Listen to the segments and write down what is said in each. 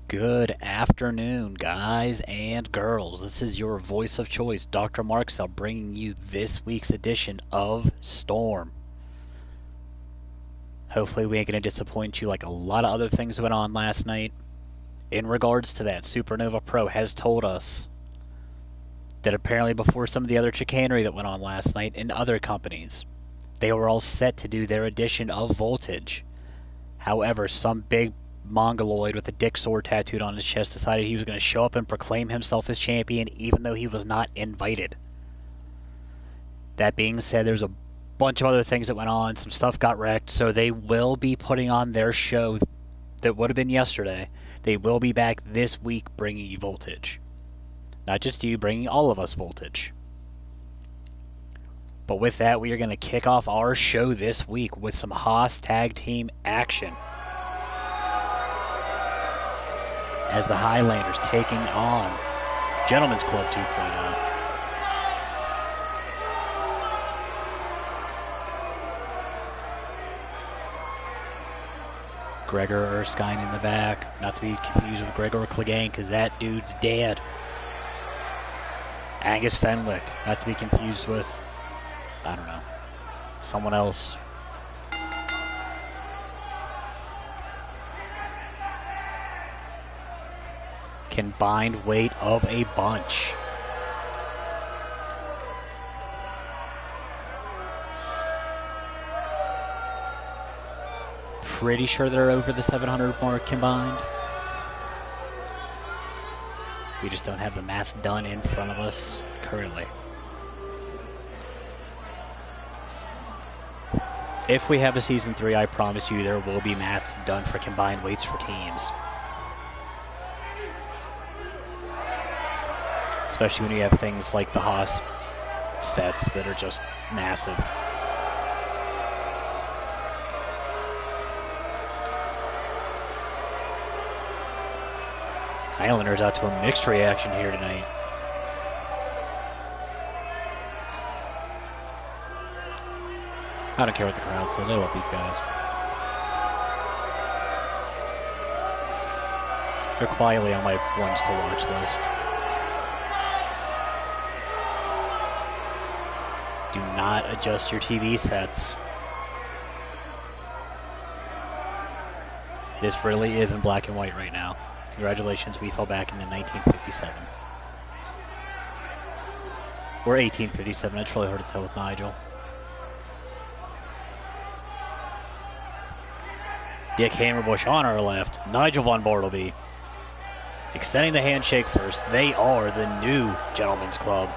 Good afternoon, guys and girls. This is your voice of choice, DrMarxout, bringing you this week's edition of Storm. Hopefully we ain't going to disappoint you like a lot of other things went on last night. In regards to that, Supernova Pro has told us that apparently before some of the other chicanery that went on last night in other companies, they were all set to do their edition of Voltage. However, some big mongoloid with a dick sword tattooed on his chest decided he was going to show up and proclaim himself as champion even though he was not invited. That being said, there's a bunch of other things that went on. Some stuff got wrecked, so they will be putting on their show that would have been yesterday. They will be back this week bringing you Voltage. Not just you, bringing all of us Voltage. But with that, we are going to kick off our show this week with some Haas tag team action, as the Highlanders taking on Gentlemen's Club 2.0. Gregor Erskine in the back, not to be confused with Gregor Clegane, because that dude's dead. Angus Fenwick, not to be confused with, I don't know, someone else. Combined weight of a bunch. Pretty sure they're over the 700 mark combined. We just don't have the math done in front of us currently. If we have a Season 3, I promise you there will be math done for combined weights for teams. Especially when you have things like the Haas sets that are just massive. Highlanders out to a mixed reaction here tonight. I don't care what the crowd says, I love these guys. They're quietly on my ones to watch list. Do not adjust your TV sets. This really is in black and white right now. Congratulations, we fell back into 1957. Or 1857, it's really hard to tell with Nigel. Dick Hammerbush on our left, Nigel Von Bartleby. Extending the handshake first, they are the new Gentlemen's Club.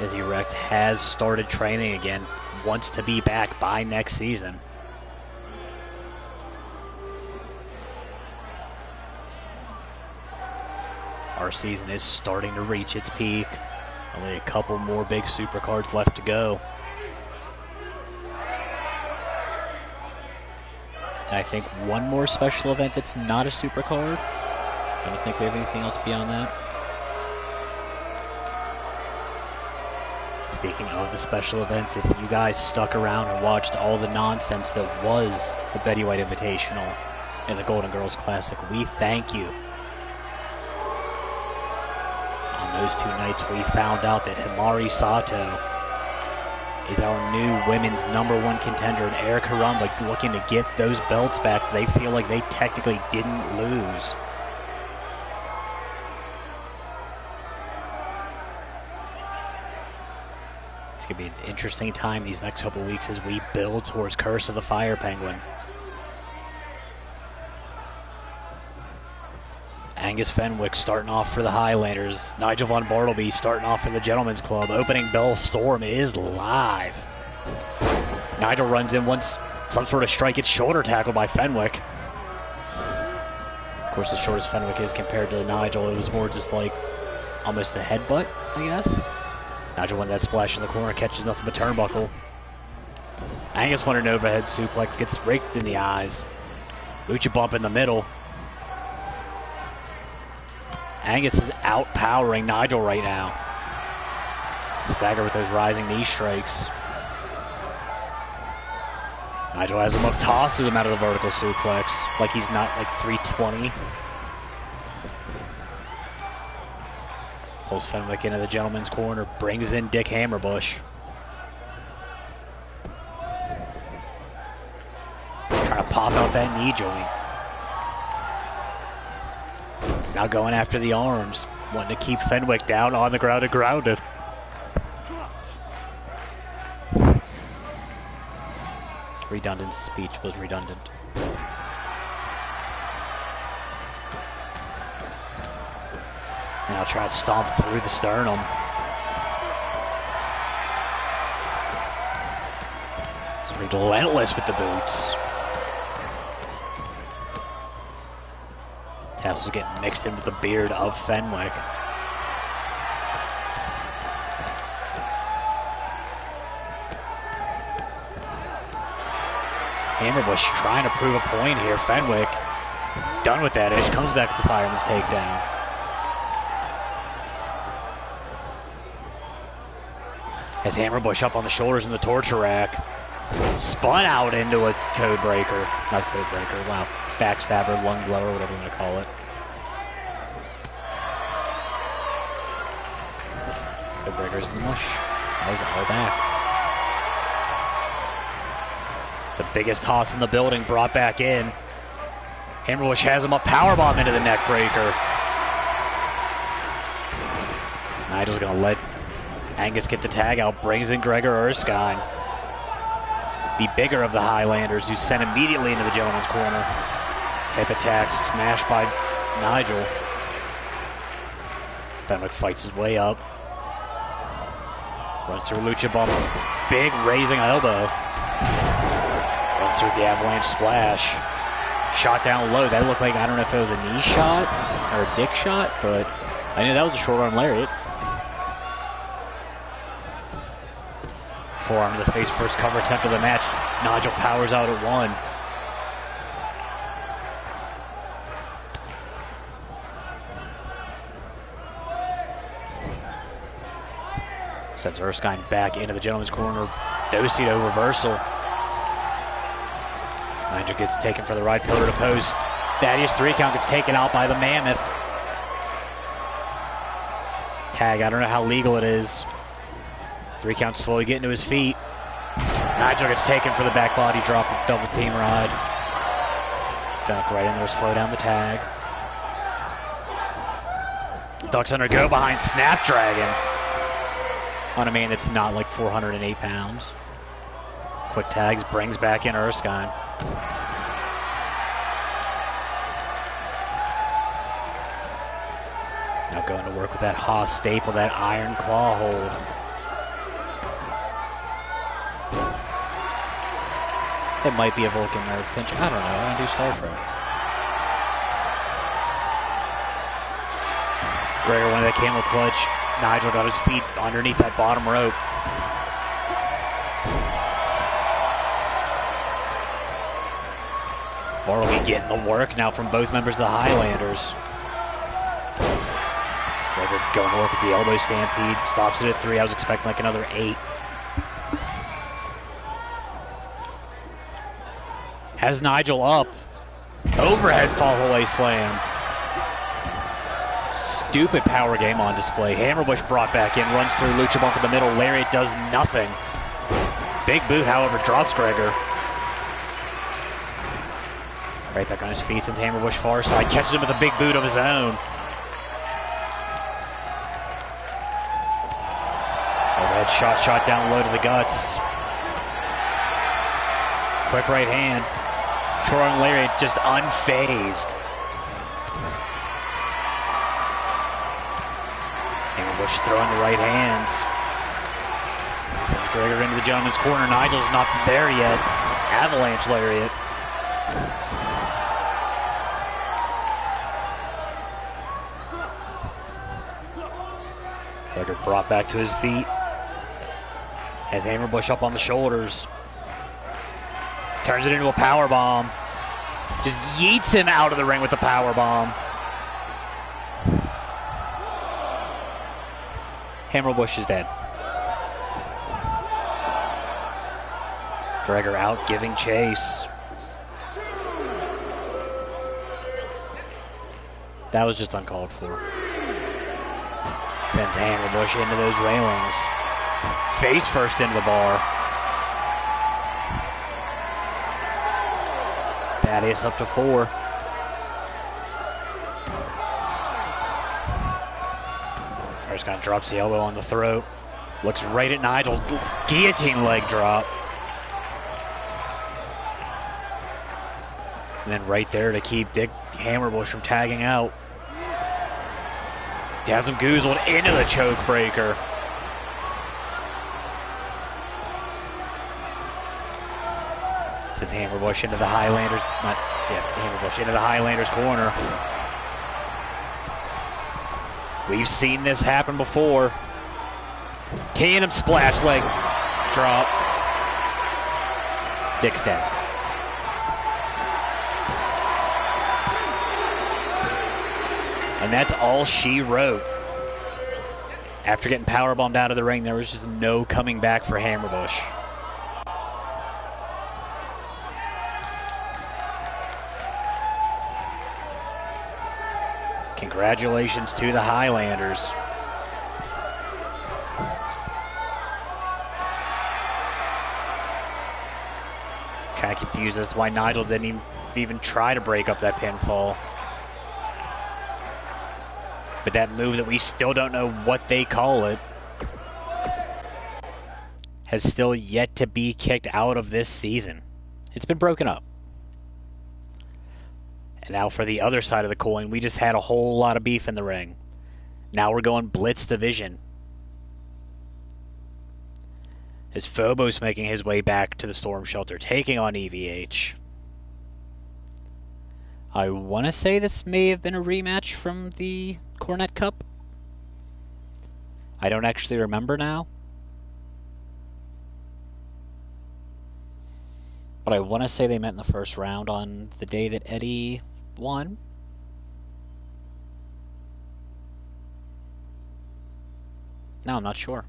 As Erect has started training again, wants to be back by next season. Our season is starting to reach its peak. Only a couple more big supercards left to go. And I think one more special event that's not a supercard. I don't think we have anything else beyond that. Speaking of the special events, if you guys stuck around and watched all the nonsense that was the Betty White Invitational and the Golden Girls Classic, we thank you. On those 2 nights, we found out that Himari Sato is our new women's #1 contender, and Erica Rumba looking to get those belts back. They feel like they technically didn't lose. It's going to be an interesting time these next couple weeks as we build towards Curse of the Fire Penguin. Angus Fenwick starting off for the Highlanders. Nigel Von Bartleby starting off for the Gentlemen's Club. Opening bell, Storm is live. Nigel runs in once some sort of strike gets shoulder tackled by Fenwick. Of course, the shortest Fenwick is compared to Nigel, it was more just like almost a headbutt, I guess. Nigel won that splash in the corner, catches nothing but turnbuckle. Angus won an overhead suplex, gets raked in the eyes. Lucha bump in the middle. Angus is outpowering Nigel right now. Stagger with those rising knee strikes. Nigel has him up, tosses him out of the vertical suplex like he's not like 320. Pulls Fenwick into the gentleman's corner, brings in Dick Hammerbush. Trying to pop out that knee joint. Now going after the arms, wanting to keep Fenwick down on the ground and grounded. Redundant speech was redundant. Now try to stomp through the sternum. He's relentless with the boots. Tassels getting mixed in with the beard of Fenwick. Hammerbush trying to prove a point here. Fenwick done with that ish. Comes back with the fireman's takedown. Has Hammerbush up on the shoulders in the torture rack. Spun out into a code breaker. Not code breaker, wow. Backstabber, lung blower, whatever you want to call it. Code breaker's the mush. That was all back. The biggest toss in the building brought back in. Hammerbush has him a powerbomb into the neck breaker. Nigel's going to let Angus get the tag out, brings in Gregor Erskine. The bigger of the Highlanders, who's sent immediately into the gentleman's corner. Hip attack smashed by Nigel. Fenwick fights his way up. Runs through Lucha Bump. Big raising elbow. Runs through the avalanche splash. Shot down low. That looked like, I don't know if it was a knee shot or a dick shot, but I knew that was a short arm lariat. Forearm to the face, first cover attempt of the match. Nigel powers out at one. Sends Erskine back into the gentleman's corner. Dosito reversal. Nigel gets taken for the ride, pillar to post. Thaddeus 3 count gets taken out by the Mammoth. Tag, I don't know how legal it is. 3 count slowly getting to his feet. Nigel gets taken for the back body drop of double team ride. Duck right in there, slow down the tag. Ducks under go behind Snapdragon on a man that's not like 408 pounds. Quick tags, brings back in Erskine. Now going to work with that Haas staple, that iron claw hold. It might be a Vulcan nerve pinch. I don't know. I don't do Starfire. Gregor wanted that camel clutch. Nigel got his feet underneath that bottom rope. Bartleby getting the work now from both members of the Highlanders. Gregor going to work with the elbow stampede. Stops it at 3. I was expecting like another 8. Has Nigel up. Overhead fall away slam. Stupid power game on display. Hammerbush brought back in, runs through Lucha Bump in the middle. Lariat does nothing. Big boot, however, drops Gregor. Right back on his feet, sends Hammerbush far side. Catches him with a big boot of his own. Overhead shot down low to the guts. Quick right hand. Short arm lariat just unfazed. Hammerbush throwing the right hands. Sends Gregor into the gentleman's corner. Nigel's not there yet. Avalanche lariat. Gregor brought back to his feet. Has Hammerbush up on the shoulders. Turns it into a power bomb. Just yeets him out of the ring with the power bomb. Hammerbush is dead. Gregor out giving chase. That was just uncalled for. Sends Hammerbush into those railings. Face first into the bar. Thaddeus up to 4. Just kind of drops the elbow on the throat. Looks right at Nigel. Guillotine leg drop. And then right there to keep Dick Hammerbush from tagging out. Has him goozled into the choke breaker. Sends Hammerbush into the Highlanders. Hammerbush into the Highlanders corner. We've seen this happen before. Tandem splash leg drop. Dick's dead. And that's all she wrote. After getting powerbombed out of the ring, there was just no coming back for Hammerbush. Congratulations to the Highlanders. Kind of confused as to why Nigel didn't even try to break up that pinfall. But that move that we still don't know what they call it has still yet to be kicked out of this season. It's been broken up. And now for the other side of the coin, we just had a whole lot of beef in the ring. Now we're going Blitz division. As Phobos making his way back to the Storm Shelter, taking on EVH. I want to say this may have been a rematch from the Cornet Cup. I don't actually remember now. But I want to say they met in the first round on the day that Eddie won. No, I'm not sure.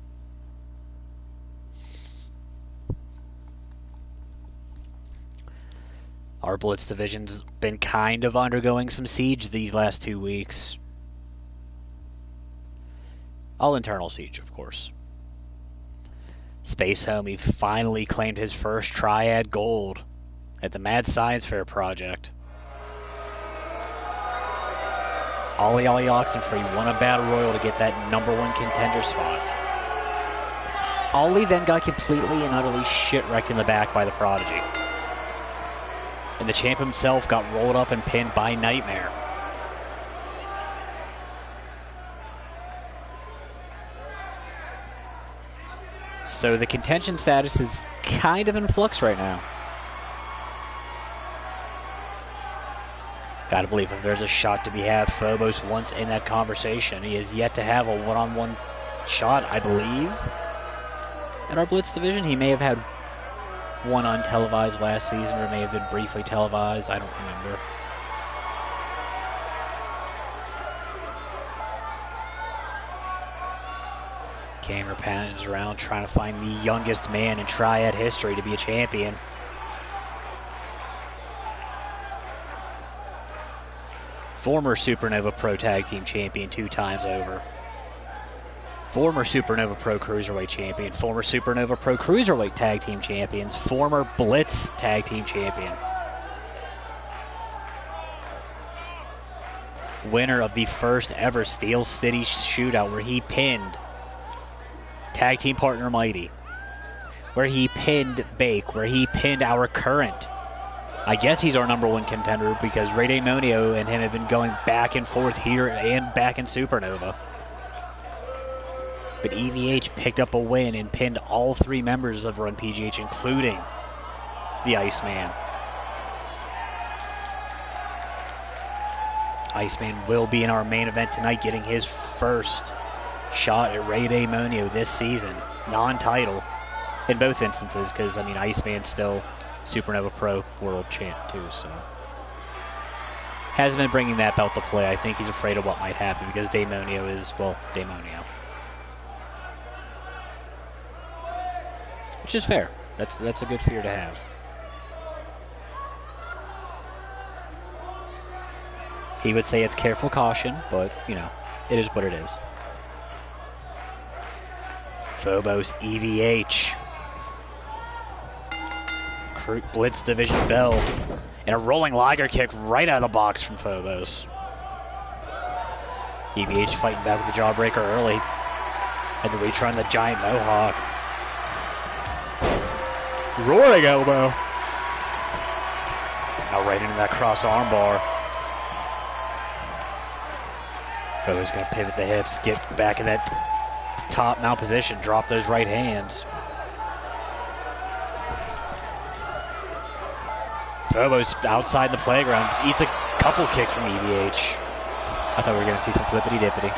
Our Blitz division's been kind of undergoing some siege these last 2 weeks. All internal siege, of course. Space Homie finally claimed his first Triad Gold at the Mad Science Fair project. Ollie Oxenfree won a Battle Royal to get that #1 contender spot. Ollie then got completely and utterly shit-wrecked in the back by the Prodigy. And the champ himself got rolled up and pinned by Nightmare. So the contention status is kind of in flux right now. Gotta believe if there's a shot to be had, Phobos once in that conversation. He has yet to have a one-on-one shot, I believe. In our Blitz division, he may have had one untelevised last season, or may have been briefly televised. I don't remember. Camera pans around trying to find the youngest man in Triad history to be a champion. Former Supernova Pro Tag Team Champion 2 times over. Former Supernova Pro Cruiserweight Champion. Former Supernova Pro Cruiserweight Tag Team Champions. Former Blitz Tag Team Champion. Winner of the first ever Steel City Shootout, where he pinned tag team partner Mighty, where he pinned Bake, where he pinned our current, I guess he's our #1 contender, because Ray Demonio and him have been going back and forth here and back in Supernova. But EVH picked up a win and pinned all 3 members of Run PGH, including the Iceman. Iceman will be in our main event tonight, getting his first shot at Ray Demonio this season, non-title in both instances, because I mean Iceman's still Supernova Pro World Champ too, so hasn't been bringing that belt to play. I think he's afraid of what might happen, because Demonio is, well, Demonio, which is fair. That's a good fear to have. He would say it's careful caution, but, you know, it is what it is. Phobos EVH. Blitz Division Bell. And a rolling Liger kick right out of the box from Phobos. EVH fighting back with the jawbreaker early. Had to retry on the giant Mohawk. Roaring elbow. Now right into that cross armbar. Phobos gonna pivot the hips, get back in that top mount position, drop those right hands. Phobos outside the playground, eats a couple kicks from EVH. I thought we were going to see some flippity-dippity.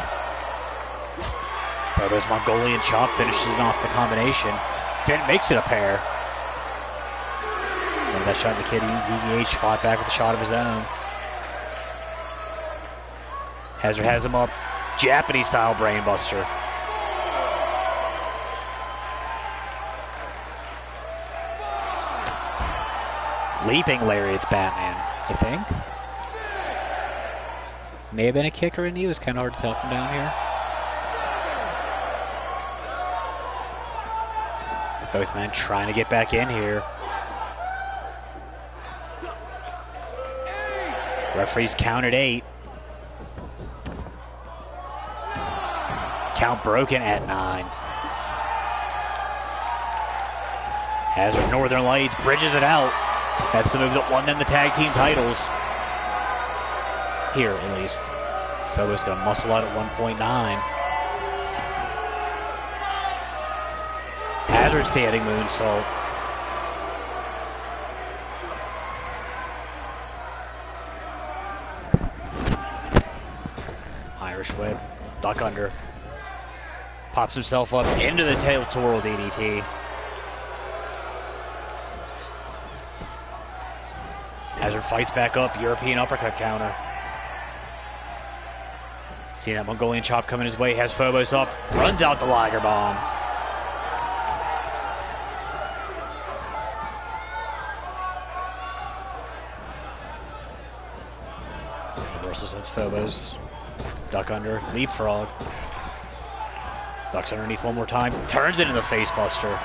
Phobos Mongolian chop finishes off the combination. Finn makes it a pair. And that shot in the kid, EVH fought back with a shot of his own. Hazard has him up. Japanese-style brainbuster. Leaping lariats Batman, I think. May have been a kick or a knee. It was kind of hard to tell from down here. Both men trying to get back in here. Referees count at 8. Count broken at 9. Hazard Northern Lights bridges it out. That's the move that won them the tag team titles. Here, at least. Phobos gonna muscle out at 1.9. Hazard standing moonsault. Irish whip. Duck under. Pops himself up into the tail twirl DDT. Hazard fights back up, European uppercut counter. See that Mongolian chop coming his way, has Phobos up, runs out the Liger bomb. Reversals at Phobos. Duck under, leapfrog. Ducks underneath one more time, turns it into the face buster.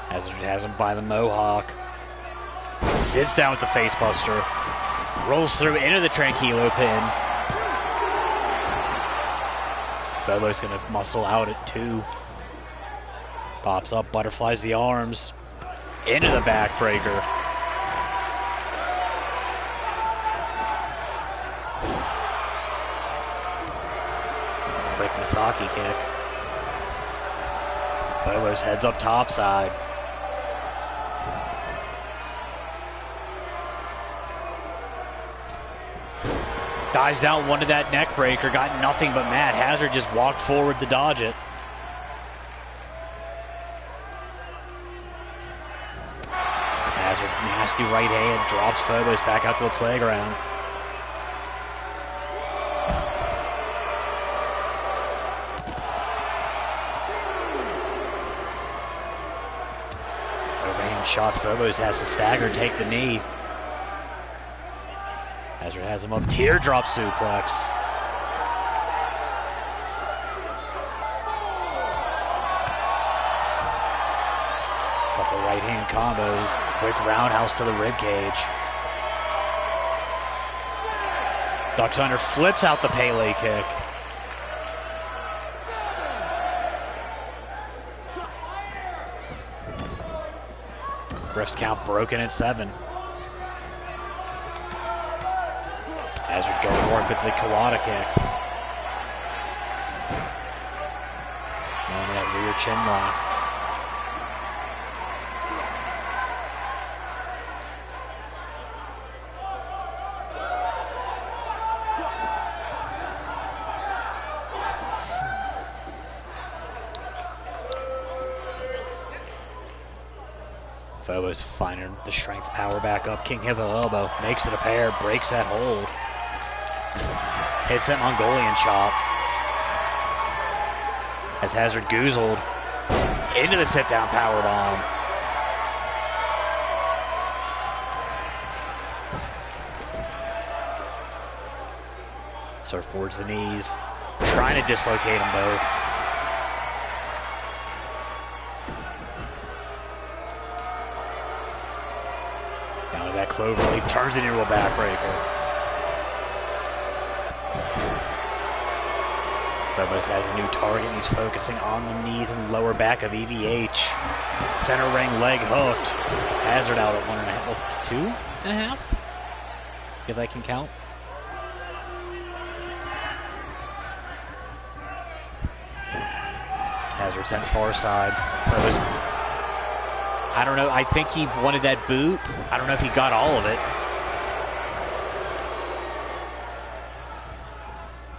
Hazard has him by the Mohawk. Sits down with the facebuster. Rolls through into the Tranquilo pin. Phobos gonna muscle out at 2. Pops up, butterflies the arms. Into the backbreaker. Quick Misaki kick. Phobos heads up topside. Dives down one to that neck breaker, got nothing but mat. Hazard just walked forward to dodge it. Hazard, nasty right hand, drops Phobos back out to the playground. Overhand shot, Phobos has to stagger, take the knee. Hazard has him up, teardrop suplex. Couple right hand combos, quick roundhouse to the rib cage. Ducks under, flips out the Pele kick. Ref's count broken at 7. Hazard going forward with the Kawada kicks. And that rear chin lock. Phobos finding the strength power back up. King Hippo elbow makes it a pair, breaks that hold. Hits that Mongolian chop. As Hazard goozled into the sit-down powerbomb. Surfboards the knees, trying to dislocate them both. Down to that cloverleaf, turns it into a backbreaker. Phobos has a new target. He's focusing on the knees and lower back of EVH. Center ring leg hooked. Hazard out at 1.5, well, 2.5? Because I can count. Hazard sent far side. Phobos, I don't know. I think he wanted that boot. I don't know if he got all of it.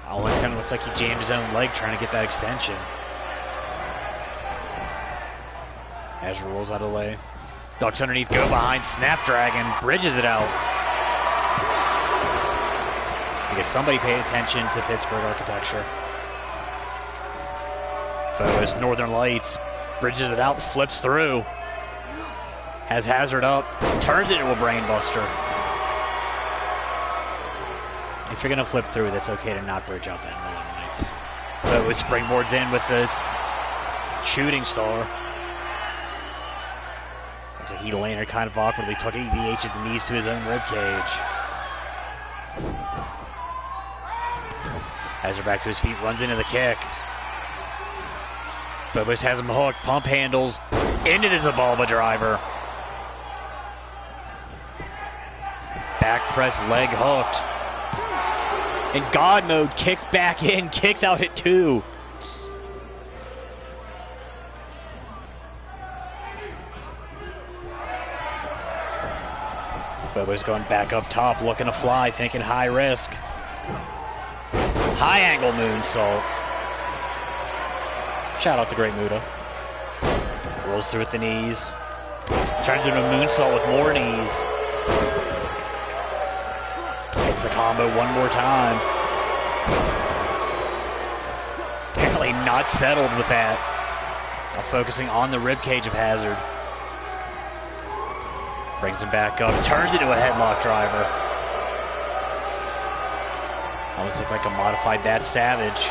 Almost kind of looks like he jammed his own leg trying to get that extension. Hazard rolls out of the way. Ducks underneath, go behind, Snapdragon, bridges it out. I guess somebody paid attention to Pittsburgh architecture. Phobos, Northern Lights, bridges it out, flips through. Has Hazard up, turns it into a brainbuster. If you're going to flip through, that's okay to not bridge out that Northern Lights. Phobos springboards in with the shooting star. Looks like Heat Laner kind of awkwardly took EVH's knees to his own ribcage. Hazard back to his feet, runs into the kick. Phobos has him hooked, pump handles, into the Zabalba driver. Back press, leg hooked. In God mode, kicks back in, kicks out at 2. Phobos going back up top, looking to fly, thinking high risk. High angle moonsault. Shout out to Great Muda. Rolls through with the knees. Turns into a moonsault with more knees. Hits the combo one more time. Apparently not settled with that. Now focusing on the ribcage of Hazard. Brings him back up. Turns into a headlock driver. Almost looks like a modified That Savage.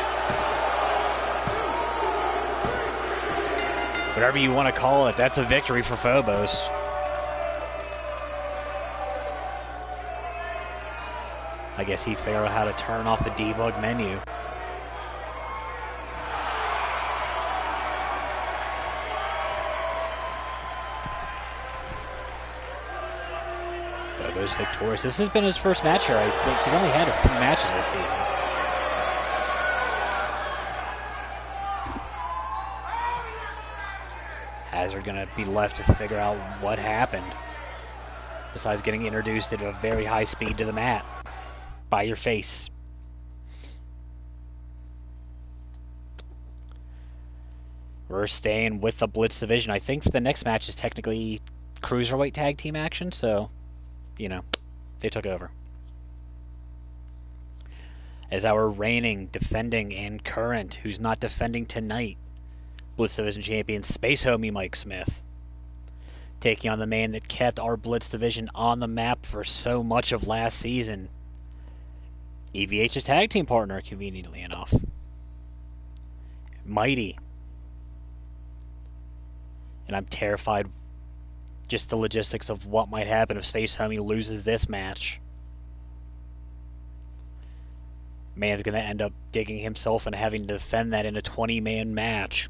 Whatever you want to call it, that's a victory for Phobos. I guess he figured out how to turn off the debug menu. Phobos victorious. This has been his first match here. I think he's only had a few matches this season. Hazard gonna be left to figure out what happened. Besides getting introduced at a very high speed to the mat. By your face. We're staying with the Blitz division. I think the next match is technically Cruiserweight Tag Team action, so, you know, they took over. As our reigning, defending, and current, who's not defending tonight, Blitz Division Champion, Space Homie Mike Smith, taking on the man that kept our Blitz Division on the map for so much of last season, EVH's tag team partner, conveniently enough. Mighty. And I'm terrified just the logistics of what might happen if Space Homie loses this match. Man's going to end up digging himself and having to defend that in a 20-man match.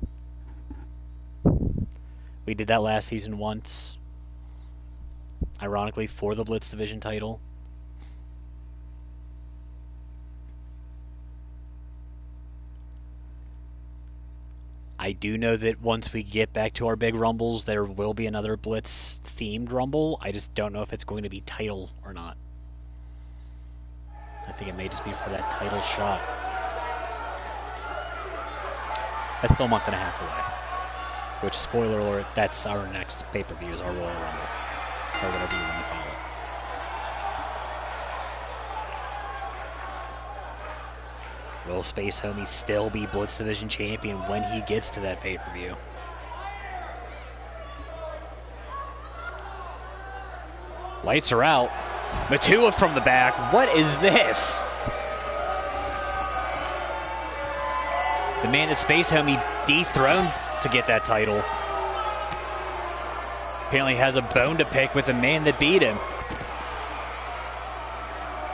We did that last season once. Ironically, for the Blitz Division title. I do know that once we get back to our big rumbles, there will be another Blitz-themed rumble. I just don't know if it's going to be title or not. I think it may just be for that title shot. That's still a month and a half away. Which, spoiler alert, that's our next pay-per-view, is our Royal Rumble. Or whatever you want to call Will Space Homie still be Blitz Division champion when he gets to that pay-per-view? Lights are out. Matua from the back. What is this? The man that Space Homie dethroned to get that title apparently has a bone to pick with the man that beat him.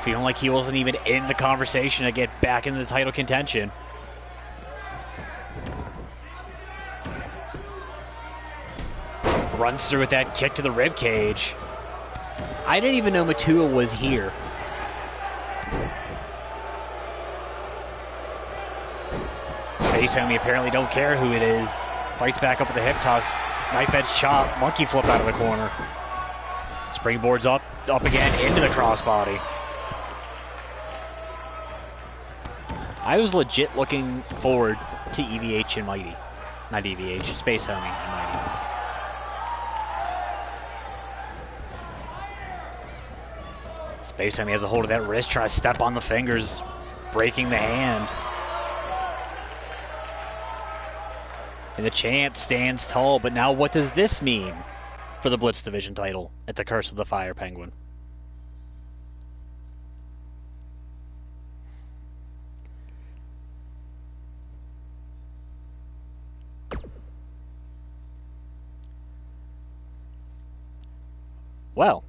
Feeling like he wasn't even in the conversation to get back into the title contention. Runs through with that kick to the rib cage. I didn't even know Matua was here. Space Homie apparently don't care who it is. Fights back up with the hip toss. Knife edge chop. Monkey flip out of the corner. Springboards up again into the crossbody. I was legit looking forward to EVH and Mighty. Not EVH, Space Homie and Mighty. Space Homie has a hold of that wrist, trying to step on the fingers, breaking the hand. And the champ stands tall, but now what does this mean for the Blitz Division title at the Curse of the Fire Penguin? Well,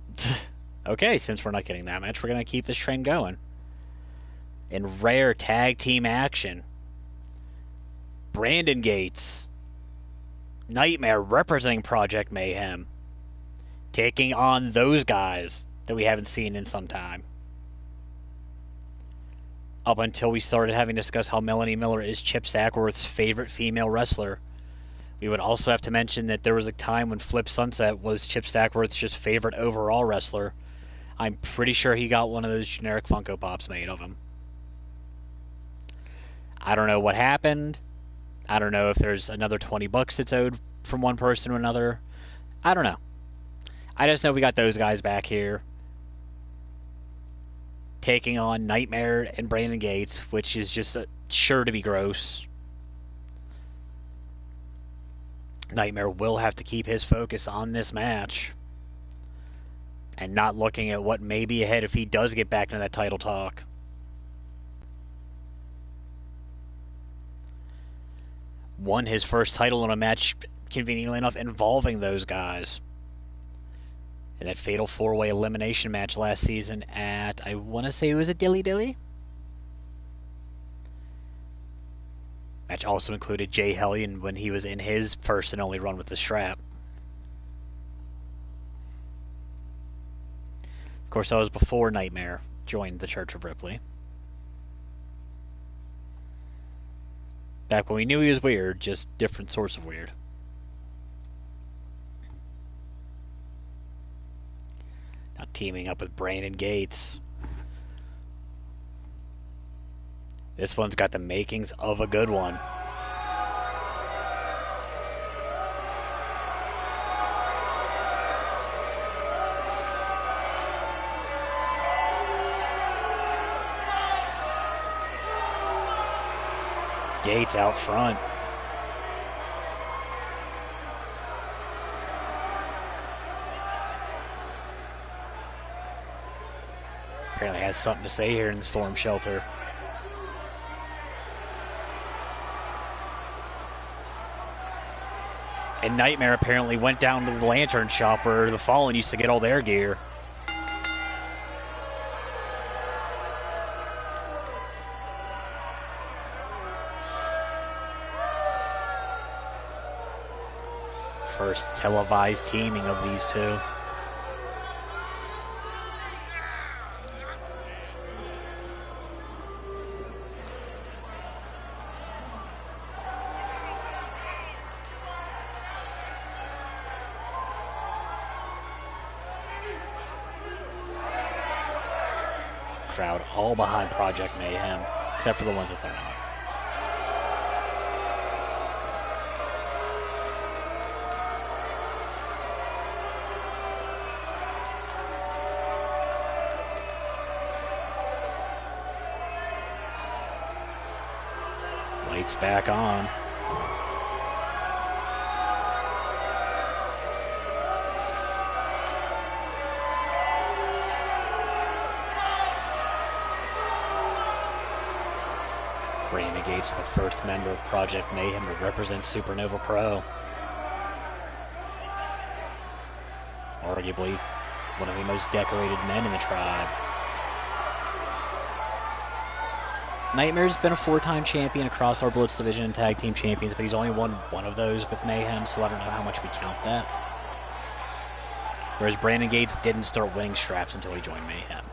okay, since we're not getting that match, we're going to keep this trend going. In rare tag team action, Brandon Gates, Nightmare representing Project Mayhem, taking on those guys that we haven't seen in some time. Up until we started having discussed how Melanie Miller is Chip Sackworth's favorite female wrestler. We would also have to mention that there was a time when Flip Sunset was Chip Sackworth's just favorite overall wrestler. I'm pretty sure he got one of those generic Funko Pops made of him. I don't know what happened. I don't know if there's another $20 that's owed from one person to another. I don't know. I just know we got those guys back here taking on Nightmare and Brandon Gates, which is just sure to be gross. Nightmare will have to keep his focus on this match and not looking at what may be ahead if he does get back into that title talk. Won his first title in a match, conveniently enough, involving those guys. In that fatal four-way elimination match last season at, I want to say it was a Dilly Dilly? Match also included Jay Hellion when he was in his first and only run with the strap. Of course, that was before Nightmare joined the Church of Ripley. Back when we knew he was weird, just different sorts of weird. Now teaming up with Brandon Gates. This one's got the makings of a good one. Gates out front. Apparently has something to say here in the Storm Shelter. And Nightmare apparently went down to the Lantern Shop where the Fallen used to get all their gear. First televised teaming of these two. Crowd all behind Project Mayhem, except for the ones that they're not. Gates back on. Brandon Gates, the first member of Project Mayhem to represent Supernova Pro. Arguably one of the most decorated men in the tribe. Nightmare's been a 4-time champion across our Blitz division and tag team champions, but he's only won one of those with Mayhem, so I don't know how much we count that. Whereas Brandon Gates didn't start winning straps until he joined Mayhem.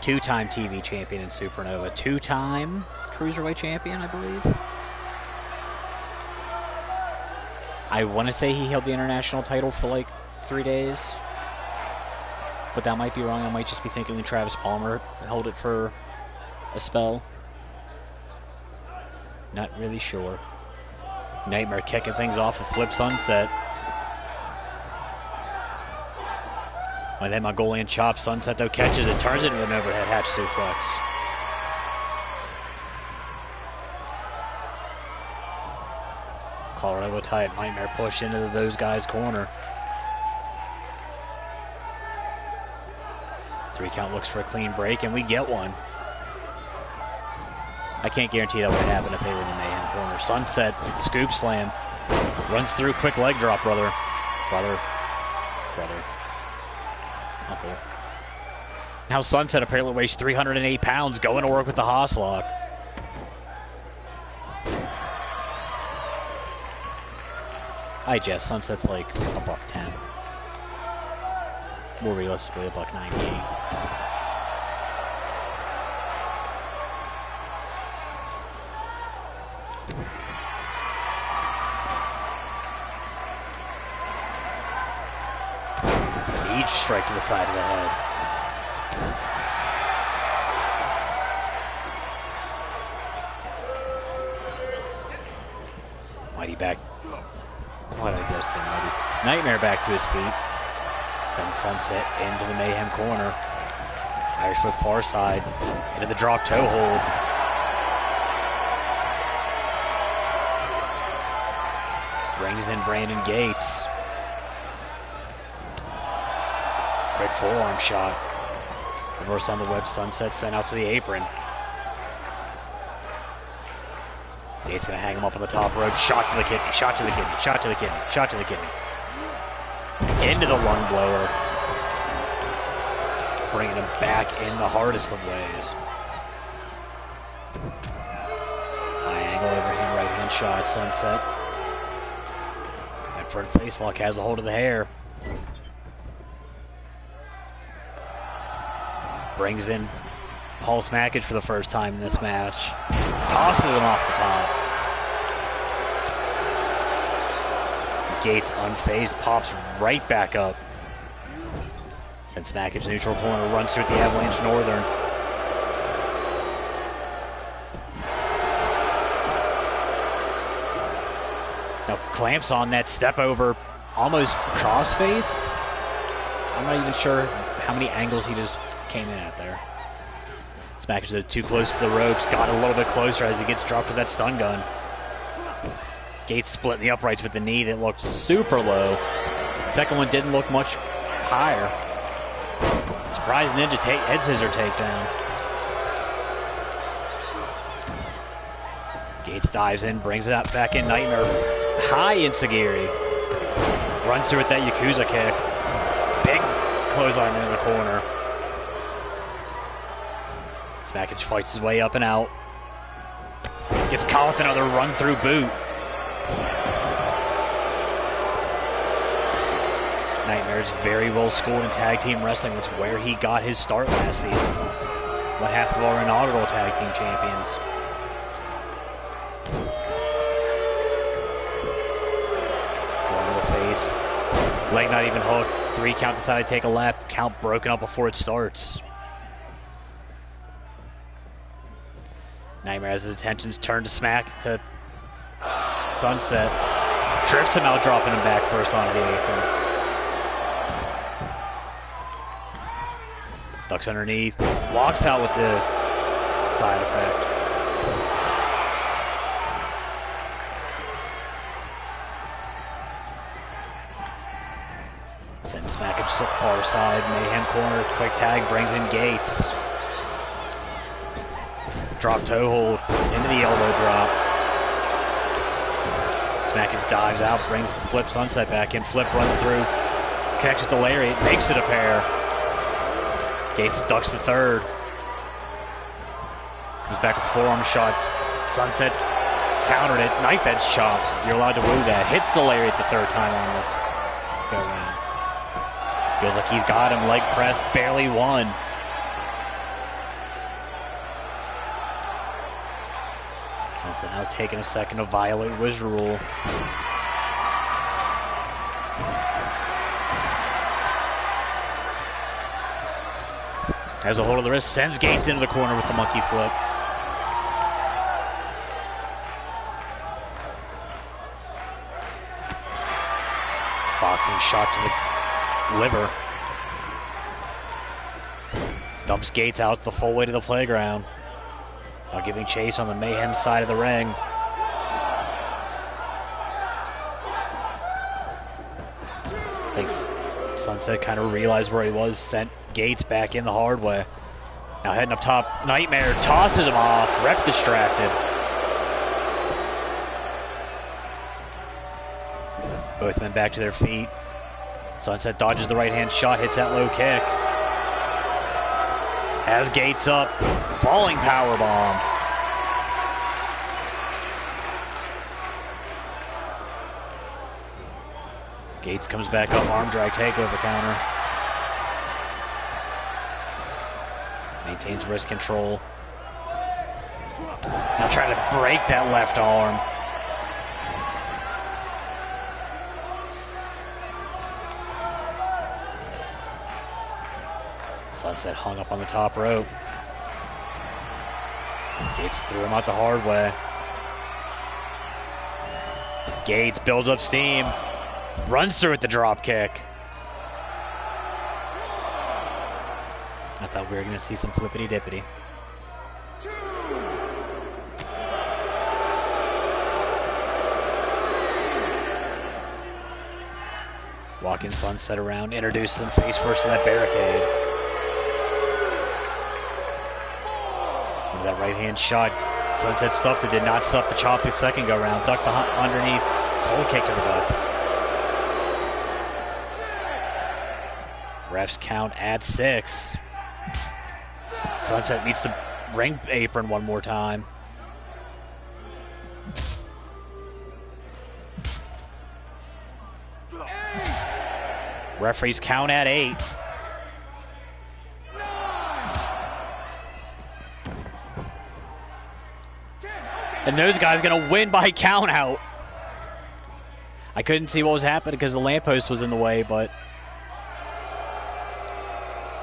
2-time TV champion in Supernova, 2-time Cruiserweight champion, I believe. I want to say he held the international title for like 3 days, but that might be wrong. I might just be thinking Travis Palmer held it for a spell. Not really sure. Nightmare kicking things off with Flip Sunset. And then Mongolian chop. Sunset though catches it, turns it into an overhead hatch suplex. Colorado type Nightmare push into those guys' corner. 3 count looks for a clean break, and we get one. I can't guarantee that would happen if they were in the Mayhem corner. Sunset, scoop slam. Runs through, quick leg drop, brother. Uncle. Now Sunset apparently weighs 308 pounds, going to work with the Haaslock. I guess Sunset's like $110. More realistically, $198. Strike to the side of the head. Mighty back. Why did I just say Mighty? Nightmare back to his feet. Sends Sunset into the Mayhem corner. Irish with far side. Into the drop toe hold. Brings in Brandon Gates. Quick forearm shot. Reverse on the web. Sunset sent out to the apron. Gates gonna hang him up on the top rope. Shot to the kidney. Shot to the kidney. Shot to the kidney. Shot to the kidney. Into the lung blower. Bringing him back in the hardest of ways. High angle overhand right hand shot. Sunset. That front face lock has a hold of the hair. Brings in Paul Smackage for the first time in this match. Tosses him off the top. Gates unfazed, pops right back up. Sends Smackage neutral corner, runs through the Avalanche Northern. Now clamps on that step over, almost crossface. I'm not even sure how many angles he just came in at there. Smackage too close to the ropes, got a little bit closer as he gets dropped with that stun gun. Gates splitting the uprights with the knee that looked super low. Second one didn't look much higher. Surprise Ninja head scissor takedown. Gates dives in, brings it out back in. Nightmare high Insagiri. Runs through with that Yakuza kick. Big clothesline in the corner. Smackage fights his way up and out. Gets caught with another run through boot. Nightmare's very well schooled in tag team wrestling. That's where he got his start last season. One half of our inaugural tag team champions. Corner to the face. Leg not even hooked. 3 count decided to take a lap. Count broken up before it starts. Nightmare has his attentions turned to to Sunset. Trips him out, dropping him back first onto the apron. Ducks underneath. Walks out with the side effect. Send smackage to the far side. Mayhem corner. Quick tag brings in Gates. Drop toe hold into the elbow drop. Smackage dives out, brings Flip Sunset back in. Flip runs through, connects with the lariat, makes it a pair. Gates ducks the third. Comes back with forearm shots. Sunset countered it. Knife edge chop. You're allowed to woo that. Hits the lariat the third time on this go round. Feels like he's got him. Leg press, barely won. Sunset now taking a second to violate Wizard Rule. Has a hold of the wrist, sends Gates into the corner with the monkey flip. Boxing shot to the liver. Dumps Gates out the full way to the playground. Now giving chase on the Mayhem side of the ring. I think Sunset kind of realized where he was, sent Gates back in the hard way. Now heading up top, Nightmare tosses him off, rep distracted. Both men back to their feet. Sunset dodges the right hand shot, hits that low kick. Has Gates up, falling powerbomb. Gates comes back up, arm drag takeover counter. Maintains wrist control. Now trying to break that left arm. Sunset hung up on the top rope. Gates threw him out the hard way. Gates builds up steam. Runs through with the drop kick. I thought we were going to see some flippity-dippity. Walking Sunset around, introduces him face first to that barricade. With that right hand shot, Sunset stuffed it, did not stuff the chop the second go round. Ducked underneath, soul kick to the guts. Refs count at 6. Sunset meets the ring apron one more time. Referees count at 8. And those guys gonna win by count out. I couldn't see what was happening because the lamppost was in the way, but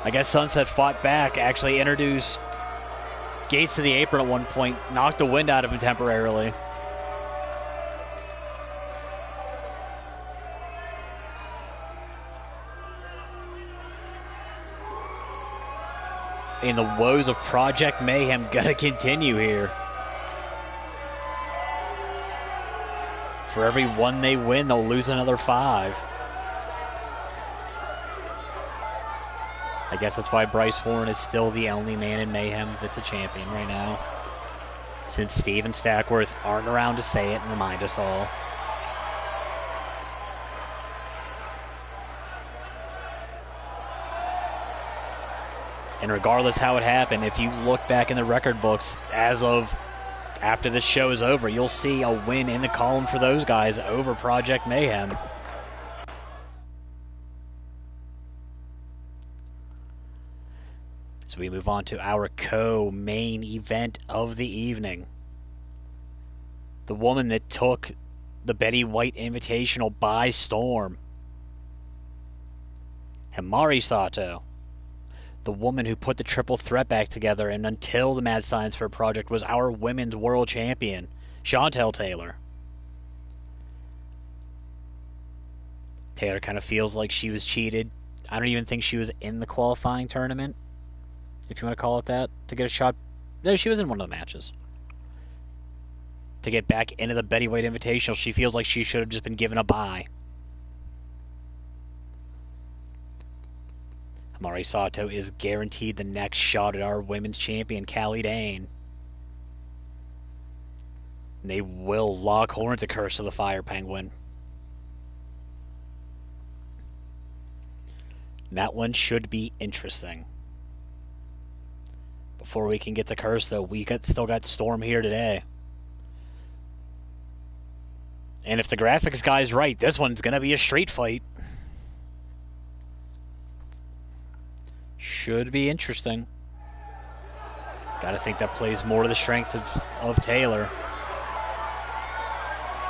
I guess Sunset fought back, actually introduced Gates to the apron at one point, knocked the wind out of him temporarily. And the woes of Project Mayhem gonna continue here. For every one they win, they'll lose another 5. I guess that's why Bryce Horn is still the only man in Mayhem that's a champion right now. Since Steve and Stackworth aren't around to say it and remind us all. And regardless how it happened, if you look back in the record books, as of after this show is over, you'll see a win in the column for those guys over Project Mayhem. So we move on to our co-main event of the evening. The woman that took the Betty White Invitational by storm. Himari Sato. The woman who put the triple threat back together and until the Mad Science Fair project was our women's world champion, Chantel Taylor. Taylor kind of feels like she was cheated. I don't even think she was in the qualifying tournament, if you want to call it that, to get a shot No, she was in one of the matches. To get back into the Betty White Invitational, she feels like she should have just been given a bye. Himari Sato is guaranteed the next shot at our women's champion, Callie Dane. And they will lock horns at Curse of the Fire Penguin. And that one should be interesting. Before we can get to Curse, though, we still got Storm here today. And if the graphics guy's right, this one's going to be a street fight. Should be interesting. Gotta think that plays more to the strength of Taylor.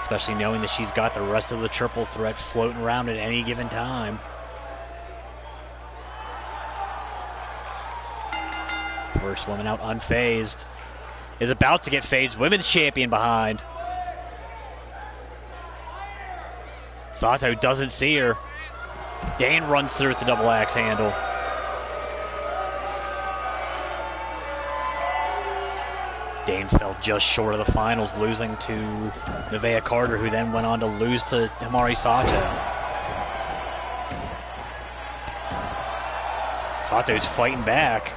Especially knowing that she's got the rest of the triple threat floating around at any given time. First woman out unfazed. Is about to get phased. Women's champion behind. Sato doesn't see her. Dane runs through with the double axe handle. Dane fell just short of the finals, losing to Nevaeh Carter, who then went on to lose to Himari Sato. Sato's fighting back.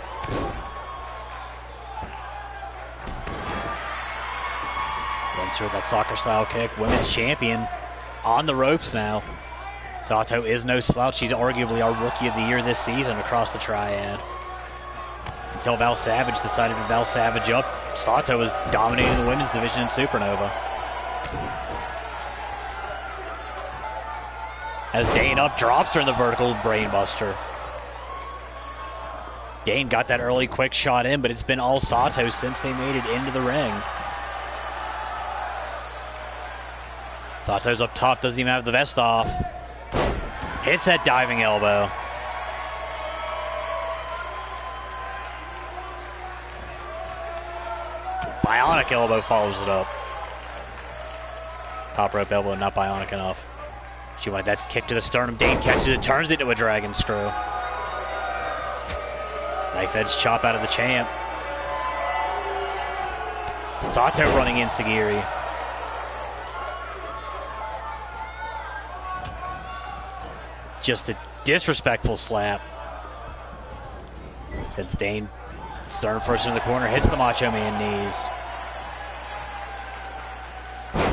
Runs through that soccer-style kick. Women's champion on the ropes now. Sato is no slouch. She's arguably our Rookie of the Year this season across the triad. Until Val Savage decided to Val Savage up, Sato was dominating the women's division in Supernova. As Dane up, drops her in the vertical brainbuster. Dane got that early quick shot in, but it's been all Sato since they made it into the ring. Sato's up top, doesn't even have the vest off. Hits that diving elbow. Bionic elbow follows it up. Top rope elbow, not bionic enough. She wanted that kick to the sternum. Dane catches it, turns it into a dragon screw. Knife edge chop out of the champ. Sato running in Sagiri. Just a disrespectful slap. Sends Dane sternum first in the corner, hits the Macho Man knees.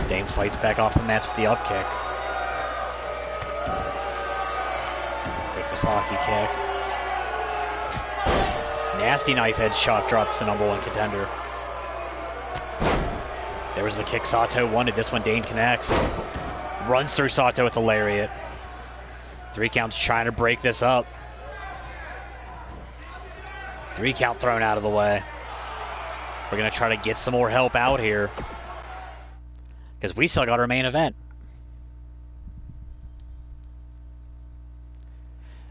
Dane fights back off the mats with the up kick. Quick Misaki kick. Nasty knife edge chop drops the #1 contender. There was the kick Sato wanted. This one Dane connects. Runs through Sato with the lariat. 3 counts trying to break this up. 3 count thrown out of the way. We're going to try to get some more help out here. Because we still got our main event.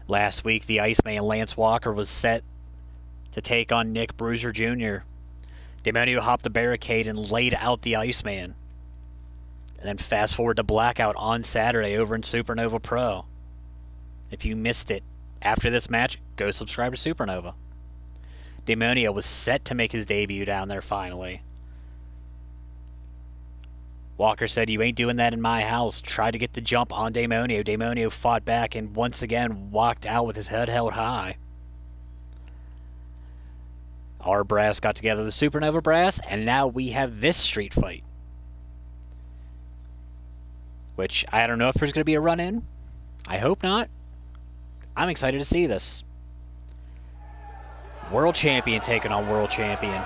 Last week, the Iceman Lance Walker was set to take on Nick Bruiser Jr. Demonio hopped the barricade and laid out the Iceman. And then fast forward to Blackout on Saturday over in Supernova Pro. If you missed it after this match, go subscribe to Supernova. Demonio was set to make his debut down there finally. Walker said, "You ain't doing that in my house." Tried to get the jump on Demonio. Demonio fought back and once again walked out with his head held high. Our brass got together the Supernova brass, and now we have this street fight. Which, I don't know if there's going to be a run-in. I hope not. I'm excited to see this. World Champion taking on World Champion.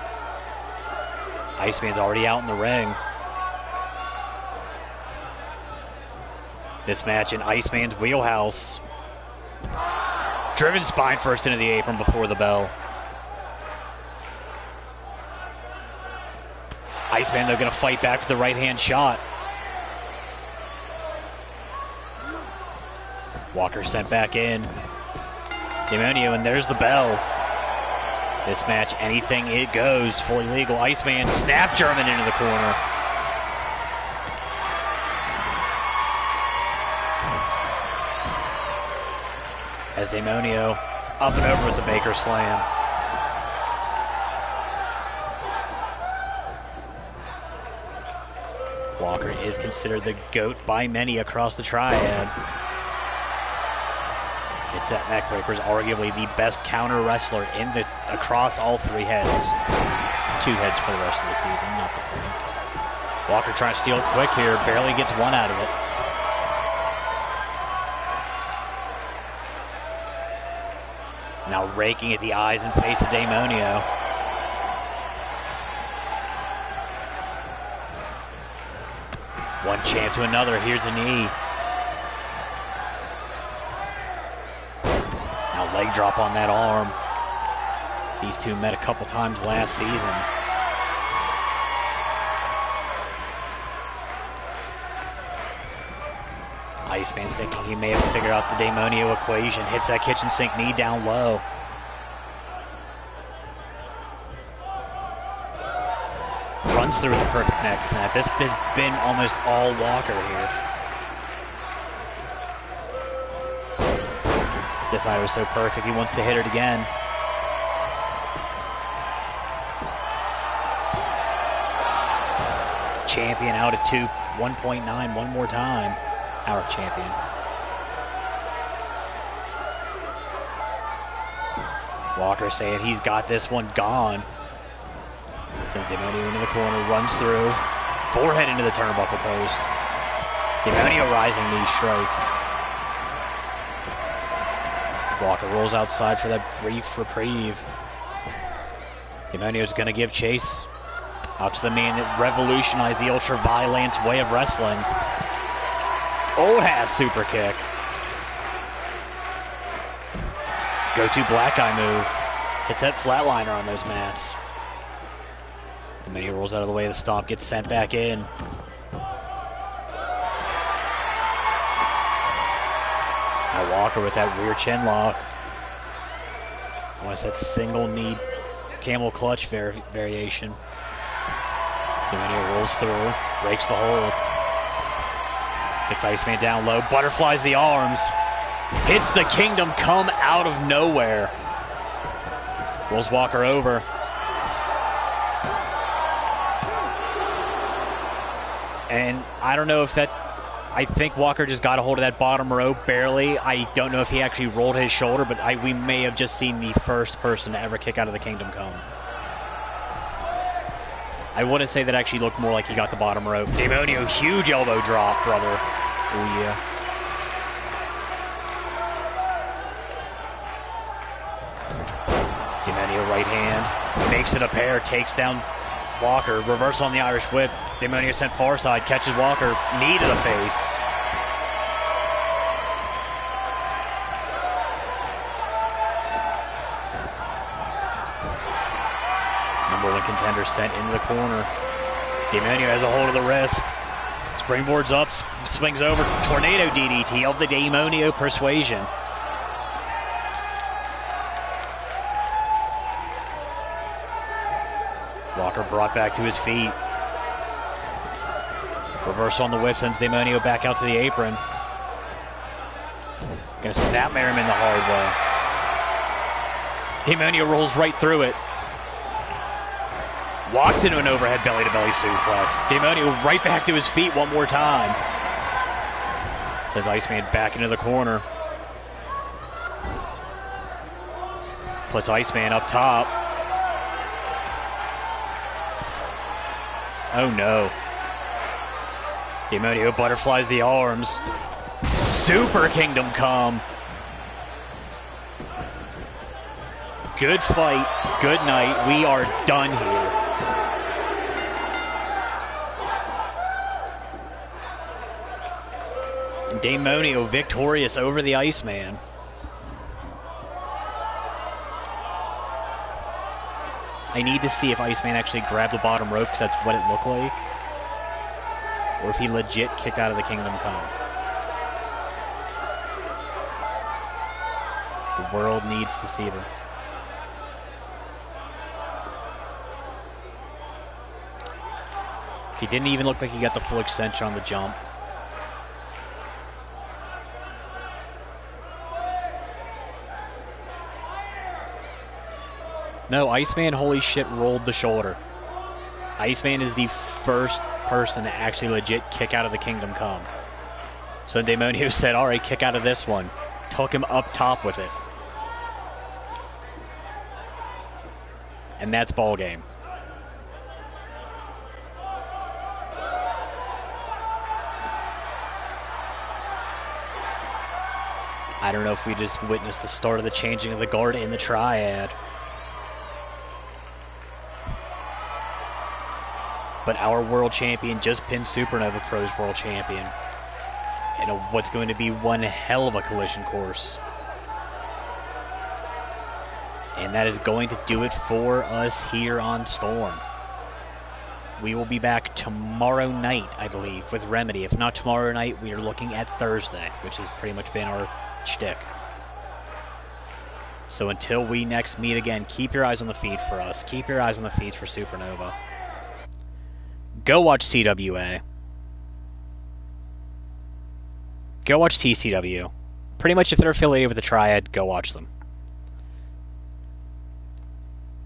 Iceman's already out in the ring. This match in Iceman's wheelhouse. Driven spine first into the apron before the bell. Iceman, though, going to fight back with the right-hand shot. Walker sent back in. Demonio, and there's the bell. This match, anything it goes. Fully legal. Iceman, snap German into the corner. As Demonio up and over with the Baker Slam. Walker is considered the GOAT by many across the triad. It's that neckbreaker is arguably the best counter wrestler across all 3 heads. 2 heads for the rest of the season, not the 3. Walker trying to steal it quick here, barely gets 1 out of it. Now raking at the eyes and face of Daemonio. One champ to another, here's a knee. Now leg drop on that arm. These two met a couple times last season. Iceman thinking he may have figured out the Daemonio equation. Hits that kitchen sink knee down low. Runs through the perfect neck snap. This has been almost all Walker here. This night was so perfect, he wants to hit it again. Champion out at 1.9 one more time. Our champion. Walker saying he's got this one gone. Sends Daemonio into the corner, runs through. Forehead into the turnbuckle post. Daemonio rising knee strike. Walker rolls outside for that brief reprieve. Daemonio's going to give chase out to the man that revolutionized the ultra-violent way of wrestling. Old ass super kick. Go-to black guy move. Hits that flatliner on those mats. Daemonio rolls out of the way of the stomp, gets sent back in. Now Walker with that rear chin lock. Almost that single knee camel clutch variation. Daemonio rolls through, breaks the hold. Gets Iceman down low, butterflies the arms. Hits the Kingdom Come out of nowhere. Rolls Walker over. And I don't know if that... I think Walker just got a hold of that bottom rope barely. I don't know if he actually rolled his shoulder, but we may have just seen the first person to ever kick out of the Kingdom Come. I wouldn't say that actually looked more like he got the bottom rope. Daemonio, huge elbow drop, brother. Oh, yeah. Daemonio right hand. Makes it a pair. Takes down Walker. Reverse on the Irish whip. Daemonio sent far side. Catches Walker. Knee to the face. Number 1 contender sent into the corner. Daemonio has a hold of the wrist. Springboards up, swings over. Tornado DDT of the Daemonio Persuasion. Walker brought back to his feet. Reverse on the whip sends Daemonio back out to the apron. Gonna snapmare him in the hard way. Daemonio rolls right through it. Walks into an overhead belly-to-belly suplex. Daemonio right back to his feet one more time. Sends Iceman back into the corner. Puts Iceman up top. Oh no. Daemonio butterflies the arms. Super Kingdom Come. Good fight. Good night. We are done here. Daemonio victorious over the Iceman. I need to see if Iceman actually grabbed the bottom rope because that's what it looked like. Or if he legit kicked out of the Kingdom Come. The world needs to see this. He didn't even look like he got the full extension on the jump. No, Iceman, holy shit, rolled the shoulder. Iceman is the first person to actually legit kick out of the Kingdom Come. So Demonio said, alright, kick out of this one. Took him up top with it. And that's ball game. I don't know if we just witnessed the start of the changing of the guard in the triad. But our world champion just pinned Supernova Pro's world champion in what's going to be one hell of a collision course. And that is going to do it for us here on Storm. We will be back tomorrow night, I believe, with Remedy. If not tomorrow night, we are looking at Thursday, which has pretty much been our shtick. So until we next meet again, keep your eyes on the feed for us. Keep your eyes on the feeds for Supernova. Go watch CWA. Go watch TCW. Pretty much if they're affiliated with the Triad, go watch them.